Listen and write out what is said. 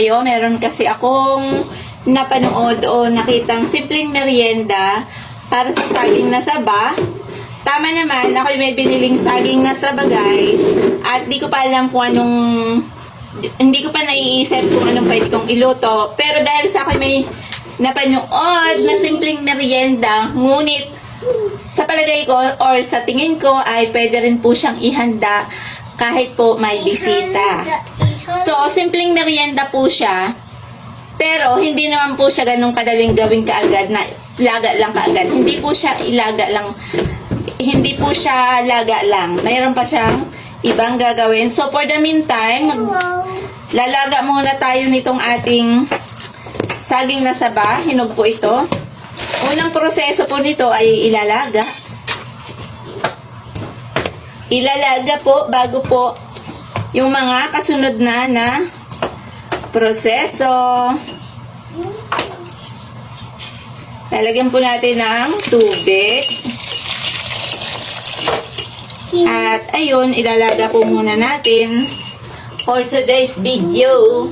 kayo. Meron kasi akong napanood o nakitang simpleng merienda para sa saging na saba. Tama naman, ako may biniling saging na saba, guys. At di ko pa alam kung anong, hindi ko pa naiisip kung anong pwede kong iluto. Pero dahil sa akin may napanood na simpleng merienda, ngunit sa palagay ko or sa tingin ko ay pwede rin po siyang ihanda kahit po may bisita. So, simpleng merienda po siya, pero hindi naman po siya ganun kadaling gawin kaagad na laga lang kaagad. Hindi po siya ilaga lang. Hindi po siya laga lang. Mayroon pa siyang ibang gagawin. So, for the meantime, lalaga muna tayo nitong ating saging na saba. Hinog po ito. Unang proseso po nito ay ilalaga. Ilalaga po bago po yung mga kasunod na proseso. Lalagyan po natin ng tubig. At ayun, ilalaga po muna natin for today's video.